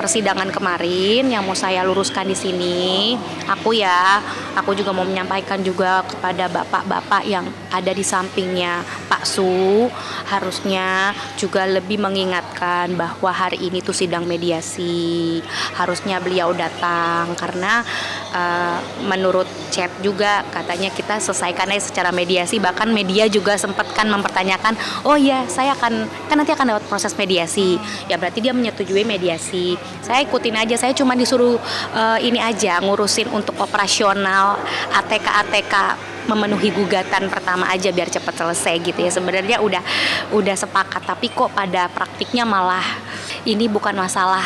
persidangan kemarin yang mau saya luruskan di sini, aku juga mau menyampaikan juga kepada bapak-bapak yang ada di sampingnya Pak Su, harusnya juga lebih mengingatkan bahwa hari ini tuh sidang mediasi, harusnya beliau datang karena menurut chat juga katanya kita selesaikannya secara mediasi, bahkan media juga sempat kan mempertanyakan, oh iya saya kan nanti akan lewat proses mediasi, ya berarti dia menyetujui mediasi. Saya ikutin aja, saya cuma disuruh ini aja ngurusin untuk operasional ATK memenuhi gugatan pertama aja biar cepat selesai gitu ya. Sebenarnya udah sepakat, tapi kok pada praktiknya malah ini bukan masalah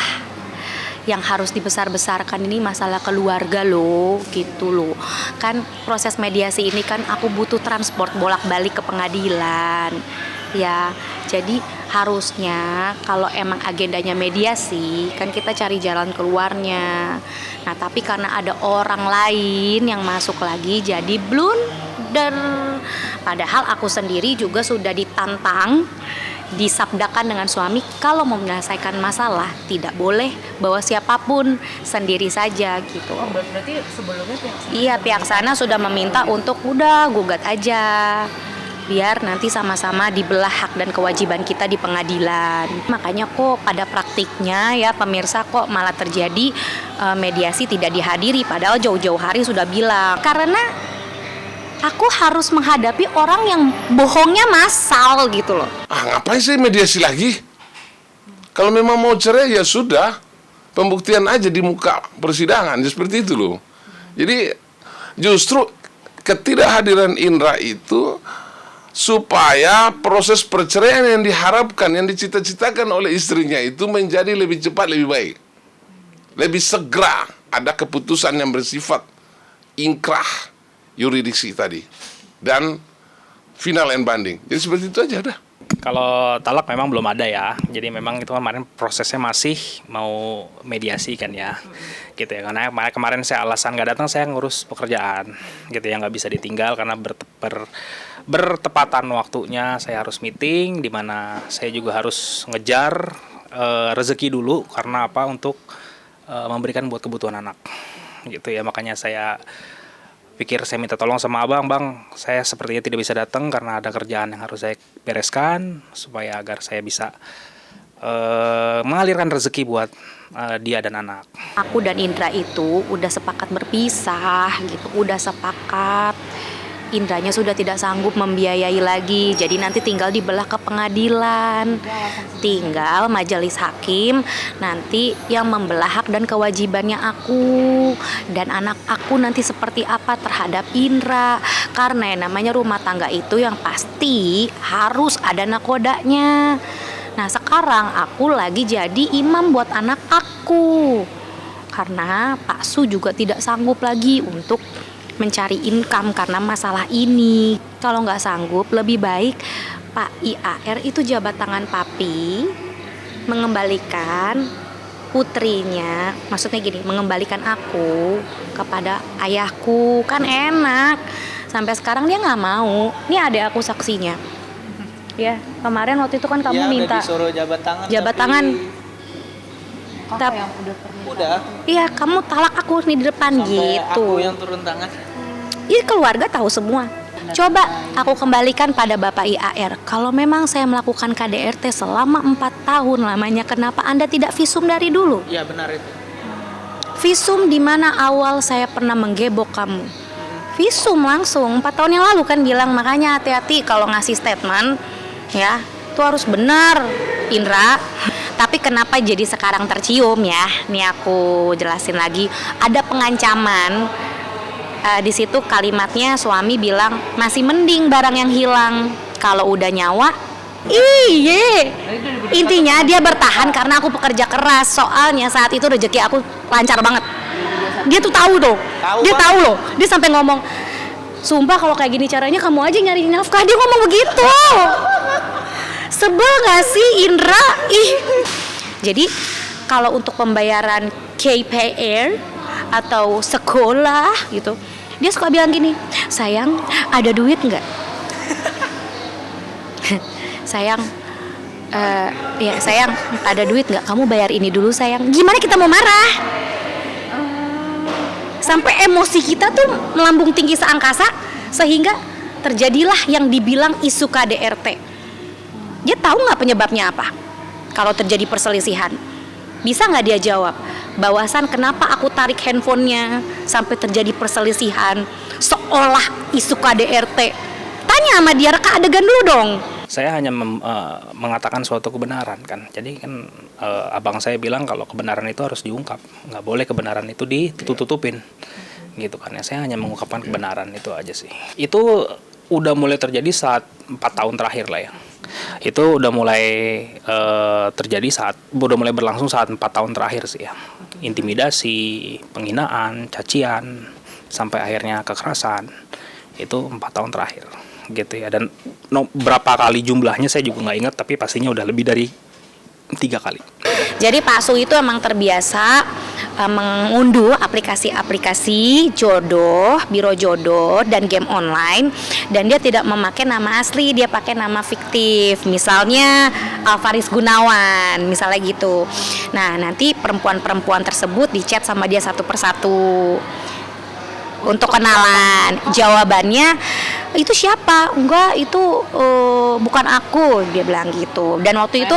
yang harus dibesar-besarkan, ini masalah keluarga loh gitu loh. Kan proses mediasi ini kan aku butuh transport bolak-balik ke pengadilan ya, jadi harusnya kalau emang agendanya mediasi kan kita cari jalan keluarnya. Nah tapi karena ada orang lain yang masuk lagi jadi blunder, padahal aku sendiri juga sudah ditantang, disabdakan dengan suami kalau mau menyelesaikan masalah tidak boleh bawa siapapun, sendiri saja gitu. Oh, berarti sebelumnya pihak sana sudah meminta untuk udah gugat aja biar nanti sama-sama dibelah hak dan kewajiban kita di pengadilan. Makanya kok pada praktiknya ya pemirsa kok malah terjadi mediasi tidak dihadiri, padahal jauh-jauh hari sudah bilang karena aku harus menghadapi orang yang bohongnya massal gitu loh. Ngapain sih mediasi lagi? Kalau memang mau cerai ya sudah, pembuktian aja di muka persidangan, ya seperti itu loh. Jadi justru ketidakhadiran Indra itu supaya proses perceraian yang diharapkan, yang dicita-citakan oleh istrinya itu menjadi lebih cepat, lebih baik, lebih segera ada keputusan yang bersifat inkrah yuridiksi tadi dan final and binding. Jadi seperti itu aja dah. Kalau talak memang belum ada ya, jadi memang itu kemarin prosesnya masih mau mediasi kan ya, gitu ya. Karena kemarin saya alasan nggak datang, saya ngurus pekerjaan, gitu ya, nggak bisa ditinggal karena bertepatan waktunya saya harus meeting, di mana saya juga harus ngejar rezeki dulu karena apa, untuk memberikan buat kebutuhan anak, gitu ya. Makanya saya pikir saya minta tolong sama abang, bang, saya sepertinya tidak bisa datang karena ada kerjaan yang harus saya bereskan supaya agar saya bisa mengalirkan rezeki buat dia dan anak. Aku dan Indra itu udah sepakat berpisah gitu, udah sepakat. Indranya sudah tidak sanggup membiayai lagi, jadi nanti tinggal dibelah ke pengadilan, tinggal majelis hakim nanti yang membelah hak dan kewajibannya aku dan anak aku nanti seperti apa terhadap Indra, karena yang namanya rumah tangga itu yang pasti harus ada nakodanya. Nah sekarang aku lagi jadi imam buat anak aku karena Pak Su juga tidak sanggup lagi untuk mencari income karena masalah ini. Kalau nggak sanggup, lebih baik Pak IAR itu jabat tangan papi mengembalikan putrinya, maksudnya gini, mengembalikan aku kepada ayahku, kan enak. Sampai sekarang dia nggak mau. Ini adik aku saksinya. Ya, kemarin waktu itu kan kamu minta udah disuruh jabat tangan. Apa yang udah Iya, kamu talak aku nih di depan sampai gitu. aku yang turun tangan. Iya, keluarga tahu semua. Coba aku kembalikan pada Bapak IAR. Kalau memang saya melakukan KDRT selama 4 tahun lamanya, kenapa Anda tidak visum dari dulu? Iya benar itu. Visum di mana awal saya pernah menggebok kamu. Visum langsung 4 tahun yang lalu kan bilang, makanya hati-hati kalau ngasih statement ya. Itu harus benar, Indra. Tapi kenapa jadi sekarang tercium ya? Nih aku jelasin lagi. Ada pengancaman. Di situ kalimatnya suami bilang masih mending barang yang hilang. Kalau udah nyawa, iye. Intinya dia bertahan karena aku pekerja keras. Soalnya saat itu rezeki aku lancar banget. Dia tuh tahu tuh. Dia tahu loh. Dia sampai ngomong, sumpah kalau kayak gini caranya kamu aja nyari nafkah. Dia ngomong begitu. Sebel gak sih Indra? Ih. Jadi kalau untuk pembayaran KPR atau sekolah gitu, dia suka bilang gini, sayang ada duit nggak? Sayang Ya sayang, ada duit nggak? Kamu bayar ini dulu sayang. Gimana kita mau marah? Sampai emosi kita tuh melambung tinggi seangkasa, sehingga terjadilah yang dibilang isu KDRT. Dia tahu nggak penyebabnya apa? Kalau terjadi perselisihan, bisa nggak dia jawab? Bahwasan kenapa aku tarik handphonenya sampai terjadi perselisihan, seolah isu KDRT. Tanya sama dia, reka adegan dulu dong. Saya hanya mengatakan suatu kebenaran kan. Jadi kan abang saya bilang kalau kebenaran itu harus diungkap, nggak boleh kebenaran itu ditutup-tutupin, gitu kan. Ya, saya hanya mengungkapkan kebenaran itu aja sih. Itu udah mulai terjadi saat 4 tahun terakhir lah ya. Itu udah mulai udah mulai berlangsung saat 4 tahun terakhir sih ya. Intimidasi, penghinaan, cacian, sampai akhirnya kekerasan. Itu 4 tahun terakhir gitu ya. Dan berapa kali jumlahnya saya juga nggak ingat, tapi pastinya udah lebih dari 3 kali. Jadi Pak Su itu emang terbiasa mengunduh aplikasi-aplikasi jodoh, biro jodoh, dan game online. Dan dia tidak memakai nama asli, dia pakai nama fiktif. Misalnya Alvaris Gunawan, misalnya gitu. Nah, nanti perempuan-perempuan tersebut di-chat sama dia satu persatu untuk kenalan. Jawabannya, itu siapa? Enggak, itu bukan aku, dia bilang gitu. Dan waktu itu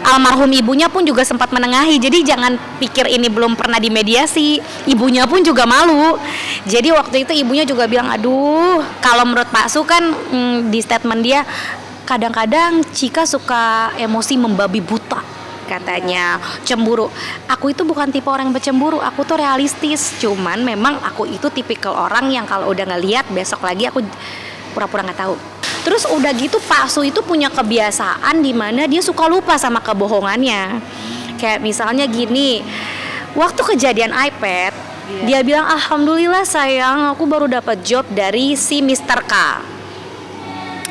almarhum ibunya pun juga sempat menengahi. Jadi jangan pikir ini belum pernah dimediasi, ibunya pun juga malu. Jadi waktu itu ibunya juga bilang, aduh, kalau menurut Pak Su kan di statement dia, kadang-kadang Cika suka emosi membabi buta, katanya, cemburu. Aku itu bukan tipe orang yang bercemburu, aku tuh realistis. Cuman memang aku itu tipikal orang yang kalau udah ngeliat, besok lagi aku pura-pura nggak tahu. Terus udah gitu Pak Su itu punya kebiasaan di mana dia suka lupa sama kebohongannya. Kayak misalnya gini, waktu kejadian iPad, dia bilang, alhamdulillah sayang, aku baru dapat job dari si Mr. K.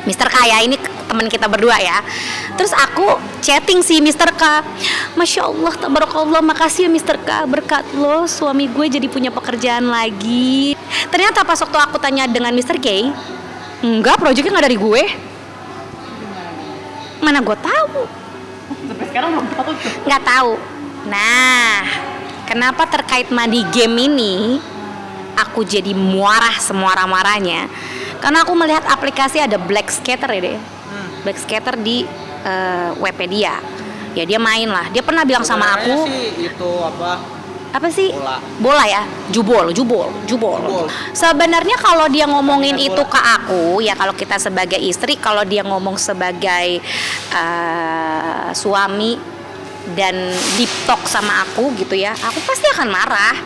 Mr. K ya, ini teman kita berdua ya. Terus aku chatting si Mr. K, Masya Allah, tabarakallah, makasih ya Mr. K, berkat lo suami gue jadi punya pekerjaan lagi. Ternyata pas waktu aku tanya dengan Mr. K, enggak, proyeknya nggak dari gue. Mana gue tahu? Sampai sekarang belum tahu tuh. Nggak tahu. Nah, kenapa terkait mandi game ini aku jadi muarah semuarah-marahnya? Karena aku melihat aplikasi ada Black Scatter ya deh. Black Scatter di WP dia. Ya dia main lah. Dia pernah bilang sama aku, sih itu apa sih? Bola. Bola ya, jubol. Sebenarnya kalau dia ngomongin itu ke aku, ya kalau kita sebagai istri, kalau dia ngomong sebagai suami dan deep talk sama aku gitu ya, aku pasti akan marah.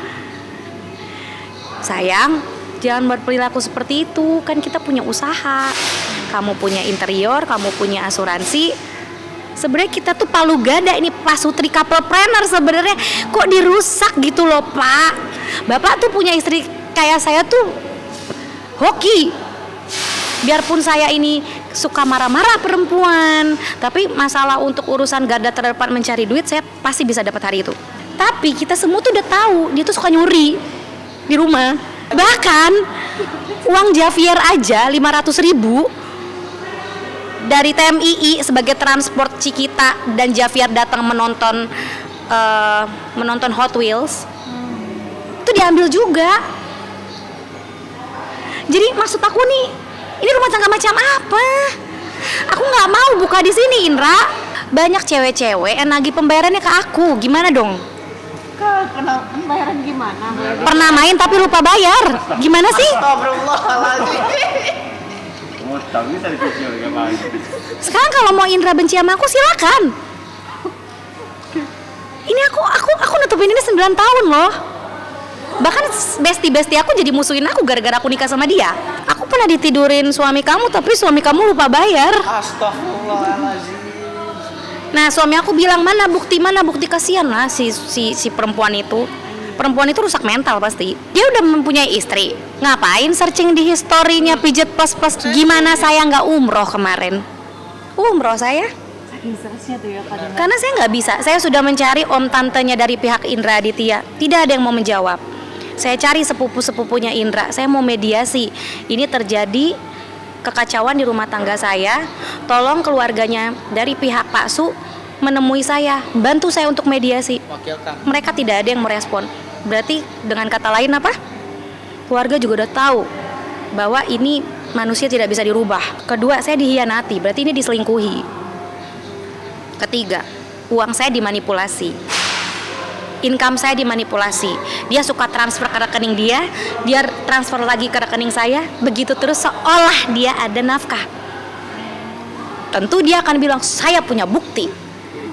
Sayang, jangan berperilaku seperti itu, kan kita punya usaha. Kamu punya interior, kamu punya asuransi. Sebenarnya kita tuh palu gada, ini Pak Sutri couple-planner sebenarnya. Kok dirusak gitu loh Pak? Bapak tuh punya istri kayak saya tuh hoki. Biarpun saya ini suka marah-marah perempuan, tapi masalah untuk urusan garda terdepan mencari duit, saya pasti bisa dapat hari itu. Tapi kita semua tuh udah tahu, dia tuh suka nyuri di rumah. Bahkan uang Javier aja 500.000 dari TMII sebagai transport Cikita, dan Javier datang menonton Hot Wheels, itu diambil juga. Jadi maksud aku nih, ini rumah tangga macam apa? Aku nggak mau buka di sini, Indra. Banyak cewek-cewek yang nagih pembayarannya ke aku, gimana dong? Pernah pembayaran gimana? Pernah main tapi lupa bayar, gimana sih? Astagfirullahaladzim. Sekarang kalau mau Indra benci sama aku silakan. Ini aku nutupin ini 9 tahun loh. Bahkan besti aku jadi musuhin aku gara-gara aku nikah sama dia. Aku pernah ditidurin suami kamu, tapi suami kamu lupa bayar. Astagfirullahaladzim. Nah suami aku bilang, mana bukti, kasihan lah si perempuan itu. Perempuan itu rusak mental pasti. Dia udah mempunyai istri, ngapain searching di historinya pijet plus gimana saya nggak umroh kemarin? Umroh saya? Saking stresnya tuh ya kadang. Karena saya nggak bisa. Saya sudah mencari om tantenya dari pihak Indra Aditya, tidak ada yang mau menjawab. Saya cari sepupu-sepupunya Indra, saya mau mediasi. Ini terjadi kekacauan di rumah tangga saya, tolong keluarganya dari pihak Pak Su menemui saya, bantu saya untuk mediasi. Mereka tidak ada yang merespon. Berarti dengan kata lain apa? Keluarga juga udah tahu bahwa ini manusia tidak bisa dirubah. Kedua, saya dihianati, berarti ini diselingkuhi. Ketiga, uang saya dimanipulasi, income saya dimanipulasi. Dia suka transfer ke rekening dia transfer lagi ke rekening saya, begitu terus seolah dia ada nafkah. Tentu dia akan bilang, saya punya bukti.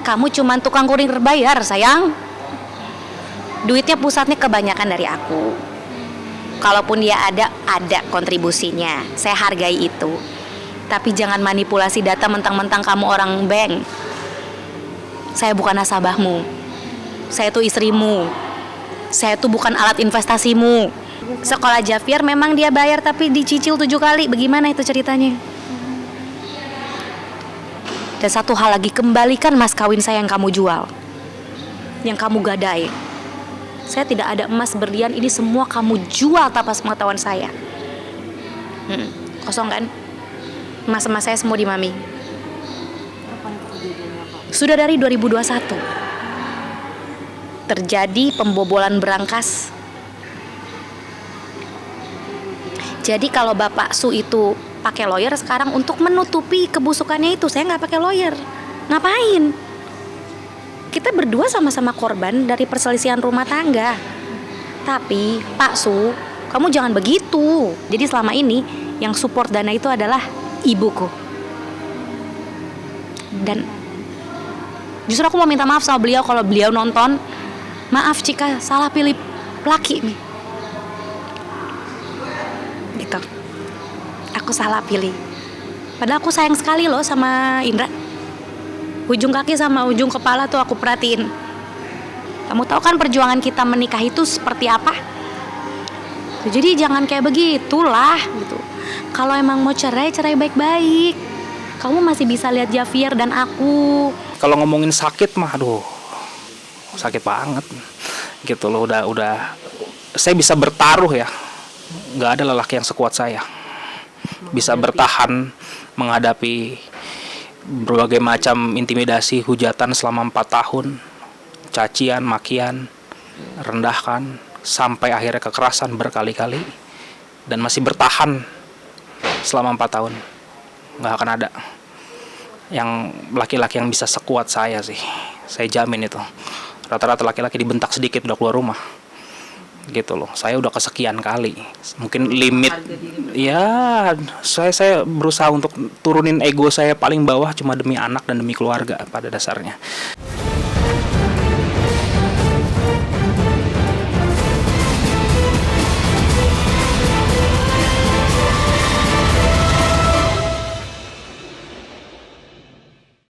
Kamu cuma tukang kurir berbayar, sayang. Duitnya pusatnya kebanyakan dari aku. Kalaupun dia ada kontribusinya. Saya hargai itu. Tapi jangan manipulasi data mentang-mentang kamu orang bank. Saya bukan nasabahmu. Saya tuh istrimu. Saya tuh bukan alat investasimu. Sekolah Javier memang dia bayar tapi dicicil 7 kali. Bagaimana itu ceritanya? Dan satu hal lagi, kembalikan mas kawin saya yang kamu jual, yang kamu gadai. Saya tidak ada emas berlian, ini semua kamu jual tanpa pengetahuan saya. Kosong kan? Emas-emas saya semua di Mami. Kapan itu kejadiannya, Pak? Sudah dari 2021 terjadi pembobolan berangkas. Jadi kalau Bapak Su itu pakai lawyer sekarang untuk menutupi kebusukannya itu, saya nggak pakai lawyer. Ngapain? Kita berdua sama-sama korban dari perselisihan rumah tangga. Tapi Pak Su, kamu jangan begitu. Jadi selama ini yang support dana itu adalah ibuku. Dan justru aku mau minta maaf sama beliau kalau beliau nonton. Maaf jika salah pilih laki nih. Gitu. Aku salah pilih. Padahal aku sayang sekali loh sama Indra. Ujung kaki sama ujung kepala tuh aku perhatiin. Kamu tahu kan perjuangan kita menikah itu seperti apa? Jadi jangan kayak begitulah gitu. Kalau emang mau cerai, cerai baik-baik. Kamu masih bisa lihat Javier dan aku. Kalau ngomongin sakit mah aduh, sakit banget gitu loh. Udah saya bisa bertaruh ya, nggak ada lelaki yang sekuat saya bisa bertahan menghadapi berbagai macam intimidasi, hujatan selama 4 tahun, cacian, makian, rendahkan, sampai akhirnya kekerasan berkali-kali, dan masih bertahan selama 4 tahun. Nggak akan ada yang laki-laki yang bisa sekuat saya sih, saya jamin itu. Rata-rata laki-laki dibentak sedikit udah keluar rumah gitu loh. Saya udah kesekian kali, mungkin limit ya. Saya berusaha untuk turunin ego saya paling bawah cuma demi anak dan demi keluarga pada dasarnya.